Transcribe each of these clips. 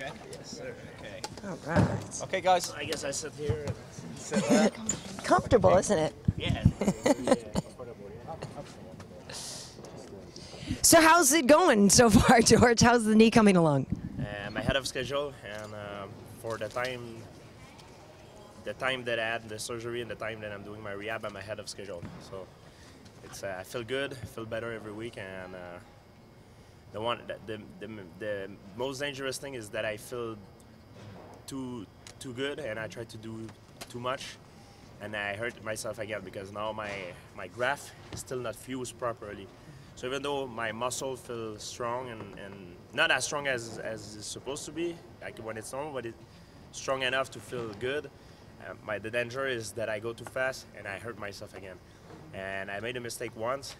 okay? Yes, sir. Okay. All right. Okay, guys. I guess I sit here and sit there. Comfortable, isn't it? Yeah. So how's it going so far, George? How's the knee coming along? I'm ahead of schedule, and for the time that I had the surgery and the time that I'm doing my rehab, I'm ahead of schedule. So it's I feel good, I feel better every week, and the most dangerous thing is that I feel too good, and I try to do too much, and I hurt myself again because now my graft is still not fused properly. So even though my muscle feels strong and not as strong as it's supposed to be, like when it's normal, but it's strong enough to feel good, the danger is that I go too fast and I hurt myself again. And I made a mistake once.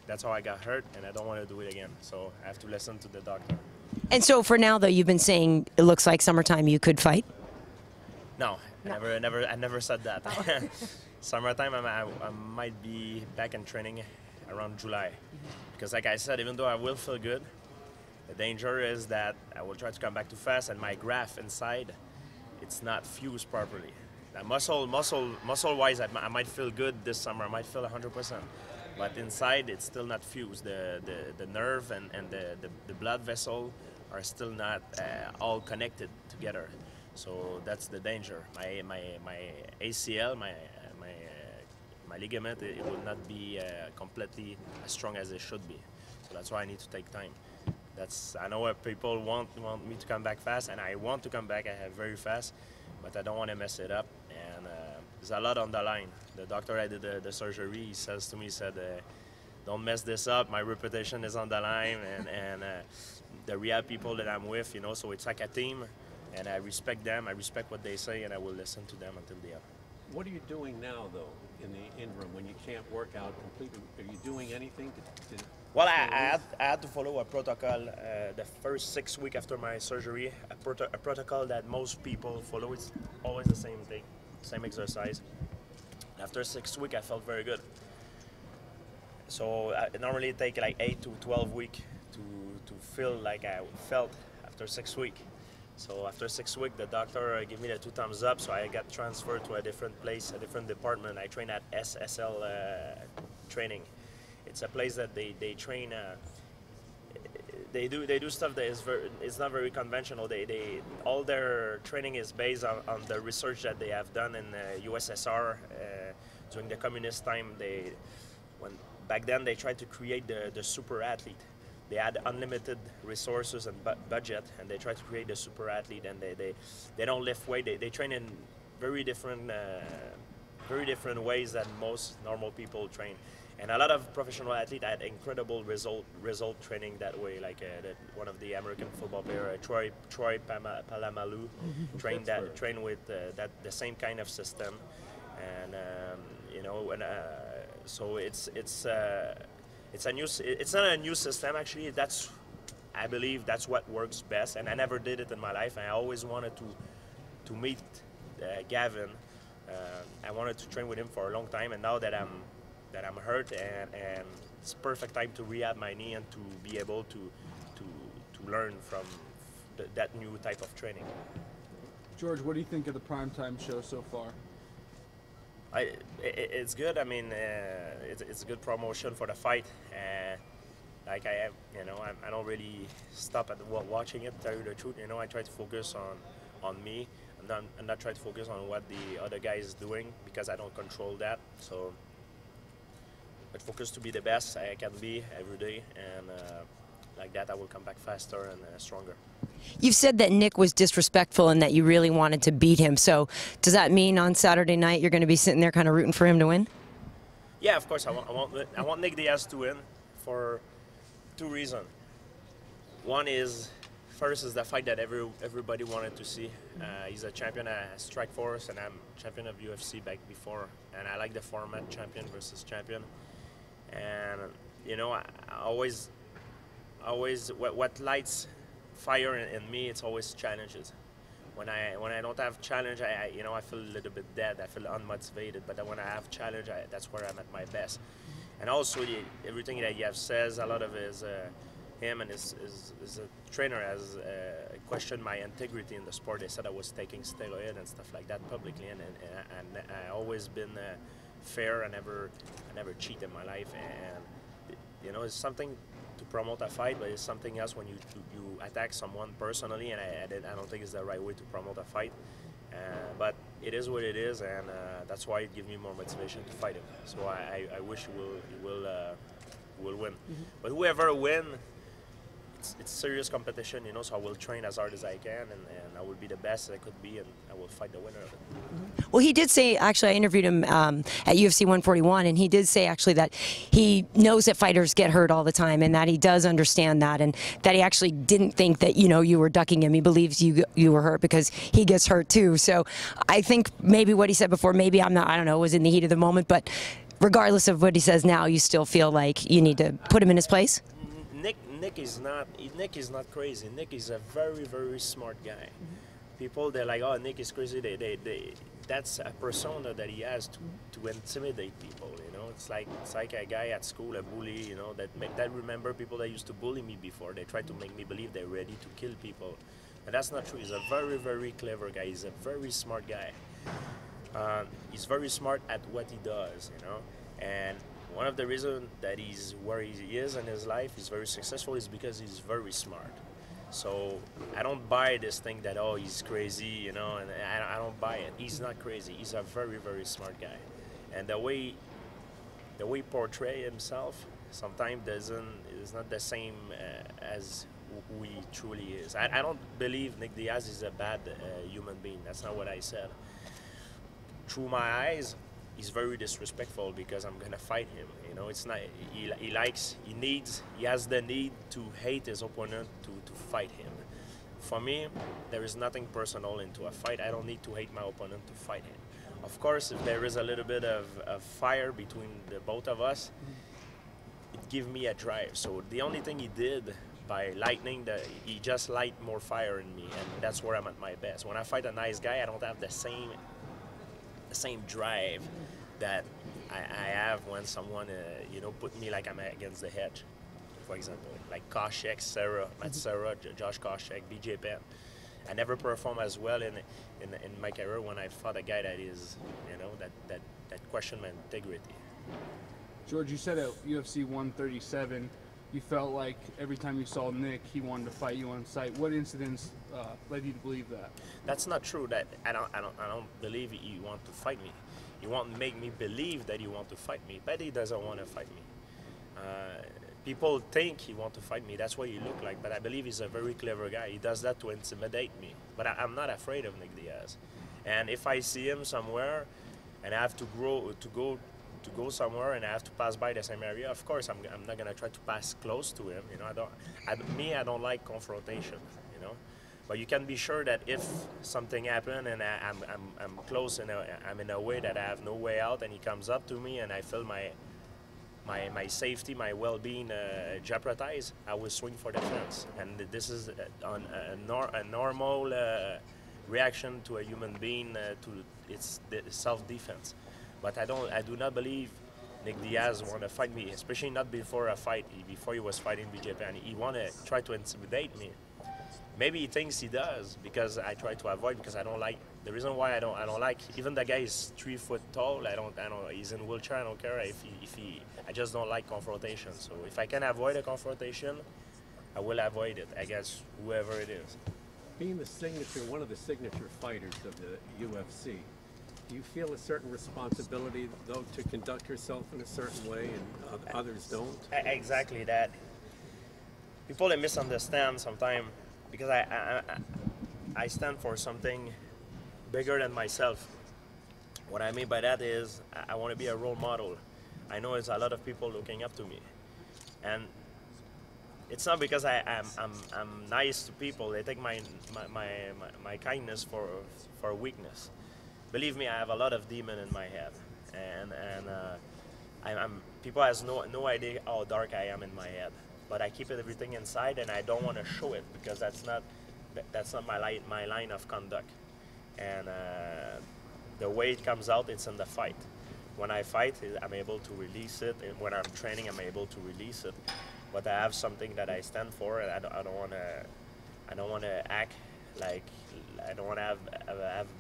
That's how I got hurt, and I don't want to do it again. So I have to listen to the doctor. And so for now, though, you've been saying it looks like summertime you could fight? No. I never said that. Summertime, I might be back in training around July. Because like I said, even though I will feel good, the danger is that I will try to come back too fast and my graft inside, it's not fused properly. Now, muscle-wise, I might feel good this summer. I might feel 100%. But inside, it's still not fused. The nerve and the blood vessel are still not all connected together. So that's the danger. My ACL, my ligament, it will not be completely as strong as it should be. So that's why I need to take time. I know people want me to come back fast, and I want to come back very fast, but I don't want to mess it up. And there's a lot on the line. The doctor I did the surgery, he says to me, don't mess this up. My reputation is on the line, and the rehab people that I'm with, so it's like a team, and I respect them. I respect what they say, and I will listen to them until the end. What are you doing now, though, in the interim when you can't work out completely? Are you doing anything to Well, I had to follow a protocol the first 6 weeks after my surgery, a protocol that most people follow. It's always the same thing, same exercise. After 6 weeks, I felt very good. So it normally takes like 8 to 12 weeks to feel like I felt after 6 weeks. So after 6 weeks, the doctor gave me the 2 thumbs up, so I got transferred to a different place, a different department. I train at SSL training. It's a place that they train. They do stuff that is not very conventional. All their training is based on the research that they have done in USSR during the communist time. Back then they tried to create the super athlete. They had unlimited resources and budget, and they tried to create the super athlete. And they don't lift weight. They train in very different ways than most normal people train. And a lot of professional athletes had incredible result training that way. Like one of the American football player, Troy Palamalu, trained with the same kind of system, and so it's not a new system actually. I believe that's what works best, and I never did it in my life. I always wanted to meet Gavin. I wanted to train with him for a long time, and now that I'm hurt, and it's perfect time to rehab my knee and to be able to learn from that new type of training. George, what do you think of the primetime show so far? It's good. I mean, it's a good promotion for the fight. Like I don't really stop at watching it. To tell you the truth, I try to focus on me, and not try to focus on what the other guy is doing because I don't control that. So, but focus to be the best I can be every day, and like that I will come back faster and stronger. You've said that Nick was disrespectful and that you really wanted to beat him. So does that mean on Saturday night you're going to be sitting there kind of rooting for him to win? Yeah, of course. I want Nick Diaz to win for 2 reasons. One is, first is the fight that everybody wanted to see. He's a champion at Strikeforce, and I'm champion of UFC back before. And I like the format, champion versus champion. And I always what lights fire in me, it's always challenges. When I don't have challenge, I feel a little bit dead. I feel unmotivated. But when I have challenge, that's where I'm at my best. And also everything that you have says, a lot of it is him and his trainer has questioned my integrity in the sport. They said I was taking steroids and stuff like that publicly, and I always been fair. I never cheat in my life, and you know, it's something to promote a fight, but it's something else when you attack someone personally, and I don't think it's the right way to promote a fight. But it is what it is, and that's why it gives me more motivation to fight him. So I wish he will win. Mm-hmm. But whoever win, it's serious competition, you know. So I will train as hard as I can, and I will be the best I could be, and I will fight the winner of it. Well, he did say, actually, I interviewed him at UFC 141, and he did say actually that he knows that fighters get hurt all the time, and that he does understand that, and that he actually didn't think that, you know, you were ducking him. He believes you were hurt because he gets hurt too. So I think maybe what he said before, maybe I don't know, was in the heat of the moment, but regardless of what he says now, you still feel like you need to put him in his place? Nick is not crazy. Nick is a very, very smart guy. People, they're like, oh, Nick is crazy. That's a persona that he has to intimidate people. You know, it's like a guy at school, a bully. You know, that remember people that used to bully me before. They tried to make me believe they're ready to kill people, and that's not true. He's a very, very clever guy. He's a very smart guy. He's very smart at what he does. You know, and one of the reasons that he's where he is in his life, he's very successful, is because he's very smart. So I don't buy this thing that, oh, he's crazy, you know, and I don't buy it. He's not crazy. He's a very, very smart guy. And the way he portrays himself sometimes is not the same as who he truly is. I don't believe Nick Diaz is a bad human being. That's not what I said. Through my eyes, he's very disrespectful because I'm gonna fight him. You know, it's not. He has the need to hate his opponent to fight him. For me, there is nothing personal into a fight. I don't need to hate my opponent to fight him. Of course, if there is a little bit of fire between the both of us, it gives me a drive. So the only thing he did by lightning, he just light more fire in me, and that's where I'm at my best. When I fight a nice guy, I don't have the same drive that I have when someone you know, put me like I'm against the hedge, for example, like Koscheck, Matt Serra, Josh Koscheck, BJ Penn. I never perform as well in my career when I fought a guy that is, you know, that questioned my integrity. George, you said at UFC 137 you felt like every time you saw Nick, he wanted to fight you on sight. What incidents led you to believe that? That's not true. That I don't believe he want to fight me. He want to make me believe that he want to fight me, but he doesn't want to fight me. People think he want to fight me. That's what he look like. But I believe he's a very clever guy. He does that to intimidate me. But I'm not afraid of Nick Diaz. And if I see him somewhere, and I have to go somewhere and I have to pass by the same area, of course I'm not gonna try to pass close to him. You know, I don't like confrontation. You know, but you can be sure that if something happened and I'm close and I'm in a way that I have no way out, and he comes up to me and I feel my safety, my well-being jeopardized, I will swing for the fence. And this is a normal reaction to a human being it's self-defense. But I do not believe Nick Diaz want to fight me, especially not before a fight. Before he was fighting BJ Penn, he want to try to intimidate me. Maybe he thinks he does because I try to avoid, because I don't like. The reason why I don't like, even the guy is 3 foot tall. I don't. He's in a wheelchair. I don't care if he. I just don't like confrontation. So if I can avoid a confrontation, I will avoid it against whoever it is. Being one of the signature fighters of the UFC, do you feel a certain responsibility, though, to conduct yourself in a certain way and others don't? Exactly that. People they misunderstand sometimes, because I stand for something bigger than myself. What I mean by that is I want to be a role model. I know there's a lot of people looking up to me, and it's not because I'm nice to people. They take my kindness for weakness. Believe me, I have a lot of demon in my head, and people has no idea how dark I am in my head. But I keep everything inside, and I don't want to show it because that's not my line of conduct. And the way it comes out, it's in the fight. When I fight, I'm able to release it, and when I'm training, I'm able to release it. but I have something that I stand for, and I don't want to act like, I don't want to have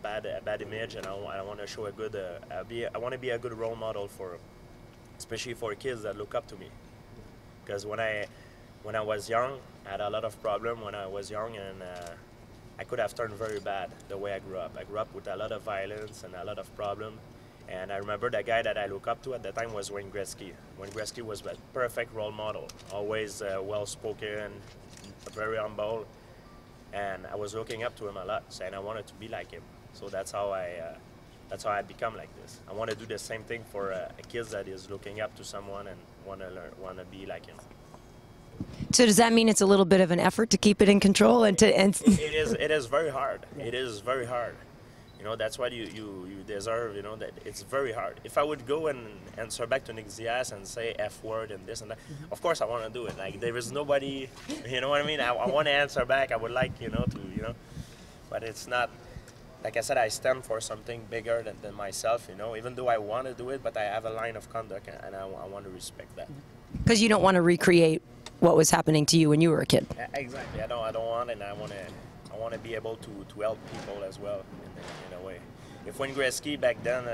a bad image, and I want to show a good I want to be a good role model for, especially for kids that look up to me. Because when I was young, I had a lot of problem when I was young, and I could have turned very bad the way I grew up. I grew up with a lot of violence and a lot of problem. And I remember the guy that I look up to at the time was Wayne Gretzky. Wayne Gretzky was a perfect role model, always well-spoken, very humble. And I was looking up to him a lot, and I wanted to be like him. So that's how I become like this. I want to do the same thing for a kid that is looking up to someone and want to be like him. So does that mean it's a little bit of an effort to keep it in control and to? It is very hard. It is very hard. You know, that's what you deserve. You know, that it's very hard. If I would go and answer back to Nick Diaz and say F word and this and that, of course I want to do it. Like, there is nobody, you know what I mean? I want to answer back. I would like, you know, to, you know, but it's not. Like I said, I stand for something bigger than myself, you know, even though I want to do it, but I have a line of conduct, and I want to respect that. Because you don't want to recreate what was happening to you when you were a kid. Exactly. I don't want, and I want to be able to help people as well in a way. If Wayne Gretzky back then,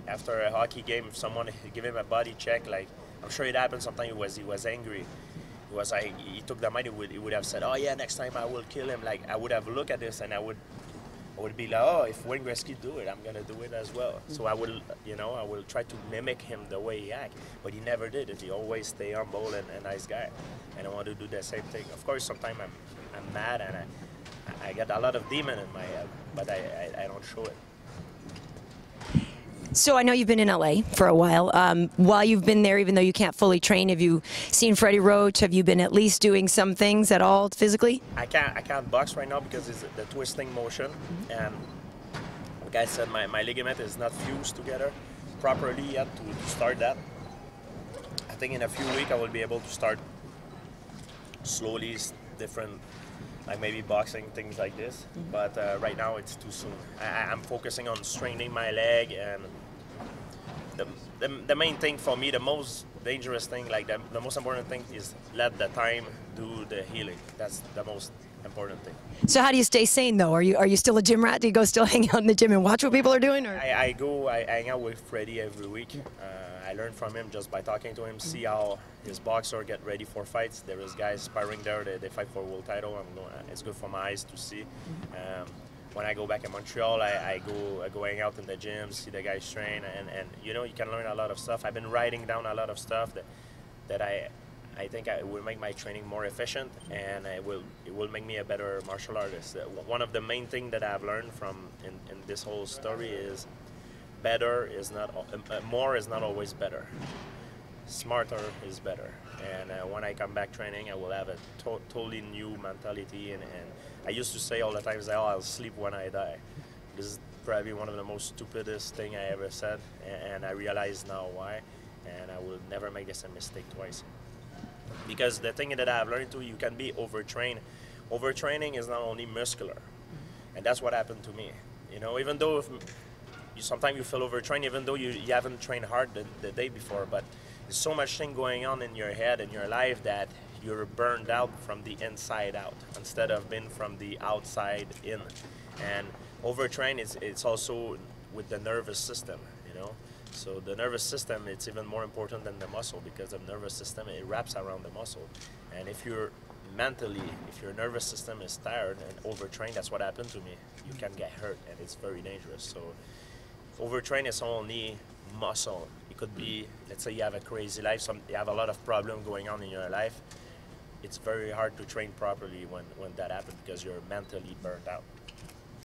after a hockey game, if someone give him a body check, like, I'm sure it happened sometimes, he was angry. He was like, he took the money, he would have said, oh yeah, next time I will kill him. Like, I would have looked at this, and I would be like, oh, if Wayne Gretzky do it, I'm gonna do it as well. So I will, you know, I will try to mimic him the way he act. But he never did it. He always stay humble and a nice guy. And I want to do the same thing. Of course, sometimes I'm mad, and I get a lot of demon in my head, but I don't show it. So I know you've been in LA for a while. While you've been there, even though you can't fully train, have you seen Freddie Roach? Have you been at least doing some things at all physically? I can't box right now because it's the twisting motion, and like I said, my ligament is not fused together properly yet to start that. I think in a few weeks I will be able to start slowly different, like maybe boxing, things like this. But right now it's too soon. I'm focusing on straining my leg, and the main thing for me, the most dangerous thing, like the most important thing, is let the time do the healing. That's the most important thing. So how do you stay sane though? Are you still a gym rat? Do you go still hang out in the gym and watch what people are doing? Or? I hang out with Freddie every week. I learn from him just by talking to him, see how his boxer get ready for fights. There is guys sparring there, they fight for a world title. It's good for my eyes to see. When I go back in Montreal, I go hang out in the gym, see the guys train, and you know, you can learn a lot of stuff. I've been writing down a lot of stuff that I think it will make my training more efficient, and it will make me a better martial artist. One of the main things that I've learned from in this whole story is more is not always better. Smarter is better. And when I come back training, I will have a totally new mentality. And I used to say all the time, oh, I'll sleep when I die. This is probably one of the most stupidest thing I ever said, and I realize now why. And I will never make the same mistake twice. Because the thing that I've learned too, you can be overtrained. Overtraining is not only muscular, and that's what happened to me. You know, even though sometimes you feel overtrained, even though you haven't trained hard the day before, but there's so much thing going on in your head and your life that you're burned out from the inside out instead of being from the outside in. And overtrain it's also with the nervous system, you know. So the nervous system, it's even more important than the muscle, because the nervous system, it wraps around the muscle. And if your nervous system is tired and overtrained, that's what happened to me. You can get hurt, and it's very dangerous. So overtrain is only muscle. It could be, let's say you have a crazy life, you have a lot of problem going on in your life. It's very hard to train properly when that happens, because you're mentally burned out.